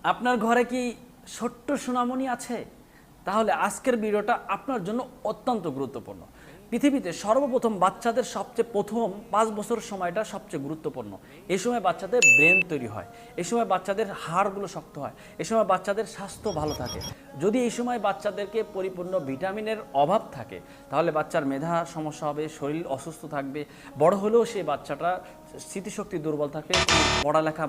আপনার ঘরে কি ছোট্ট সোনামণি আছে? তাহলে আজকের ভিডিওটা আপনার জন্য অত্যন্ত গুরুত্বপূর্ণ। পৃথিবীতে সর্বপ্রথম বাচ্চাদের সবচেয়ে প্রথম 5 বছর সময়টা সবচেয়ে গুরুত্বপূর্ণ। এই সময় বাচ্চাদের ব্রেন তৈরি হয়, এই সময় বাচ্চাদের হাড়গুলো শক্ত হয়, এই সময় বাচ্চাদের স্বাস্থ্য ভালো থাকে। যদি এই সময় বাচ্চাদেরকে পরিপূর্ণ ভিটামিনের অভাব থাকে তাহলে বাচ্চার মেধা সমস্যা হবে, শরীর অসুস্থ থাকবে, বড় হলেও সেই বাচ্চাটা স্মৃতিশক্তি দুর্বল থাকবে, পড়ালেখা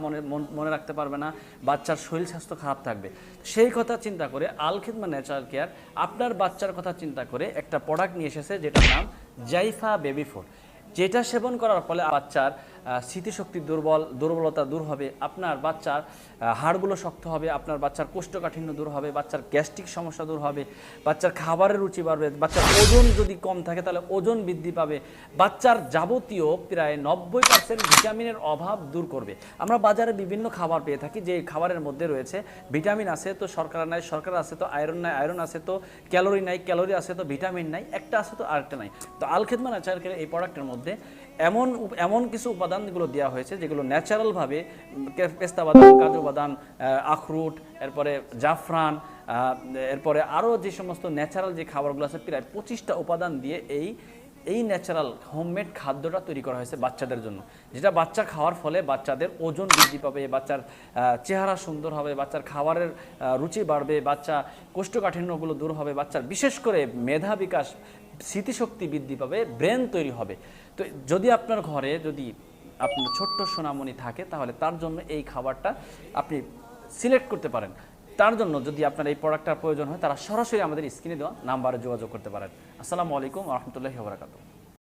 মনে রাখতে পারবে না, বাচ্চার শরীর স্বাস্থ্য খারাপ থাকবে। সেই কথা চিন্তা করে আল খিদমা ন্যাচারাল কেয়ার আপনার বাচ্চার কথা চিন্তা করে একটা প্রোডাক্ট নিয়ে এসেছে যেটার নাম জাইফা বেবি ফুড। যেটা সেবন করার ফলে বাচ্চার স্মৃতিশক্তির দুর্বলতা দূর হবে, আপনার বাচ্চার হাড়গুলো শক্ত হবে, আপনার বাচ্চার কোষ্ঠকাঠিন্য দূর হবে, বাচ্চার গ্যাস্ট্রিক সমস্যা দূর হবে, বাচ্চার খাবারের রুচি বাড়বে, বাচ্চার ওজন যদি কম থাকে তাহলে ওজন বৃদ্ধি পাবে, বাচ্চার যাবতীয় প্রায় 90% ভিটামিনের অভাব দূর করবে। আমরা বাজারে বিভিন্ন খাবার পেয়ে থাকি যে খাবারের মধ্যে রয়েছে ভিটামিন আছে তো শর্করা নাই, শর্করা আছে তো আয়রন নাই, আয়রন আছে তো ক্যালোরি নাই, ক্যালোরি আছে তো ভিটামিন নাই, একটা আছে তো আরেকটা নাই। তো আল খিদমা ন্যাচারাল কেয়ার এই প্রোডাক্টের মধ্যে এমন কিছু উপাদানগুলো দেওয়া হয়েছে যেগুলো ন্যাচারালভাবে পেস্তা বাদাম, কাজু বাদাম, আখরুট, এরপরে জাফরান, এরপরে আরও যে সমস্ত ন্যাচারাল যে খাবারগুলো আছে প্রায় 25টা উপাদান দিয়ে এই ন্যাচারাল হোমমেড খাদ্যটা তৈরি করা হয়েছে বাচ্চাদের জন্য, যেটা বাচ্চা খাওয়ার ফলে বাচ্চাদের ওজন বৃদ্ধি পাবে, বাচ্চার চেহারা সুন্দর হবে, বাচ্চার খাবারের রুচি বাড়বে, বাচ্চা কোষ্ঠকাঠিন্যগুলো দূর হবে, বাচ্চার বিশেষ করে মেধা বিকাশ, স্মৃতিশক্তি বৃদ্ধি পাবে, ব্রেন তৈরি হবে। তো যদি আপনার ঘরে যদি আপনার ছোট্ট সোনামণি থাকে তাহলে তার জন্য এই খাবারটা আপনি সিলেক্ট করতে পারেন। তার জন্য যদি আপনার এই প্রোডাক্টটার প্রয়োজন হয় তারা সরাসরি আমাদের স্ক্রিনে দেওয়া নাম্বারে যোগাযোগ করতে পারেন। আসসালামু আলাইকুম ওয়া রাহমাতুল্লাহি ওয়া বারাকাতুহু।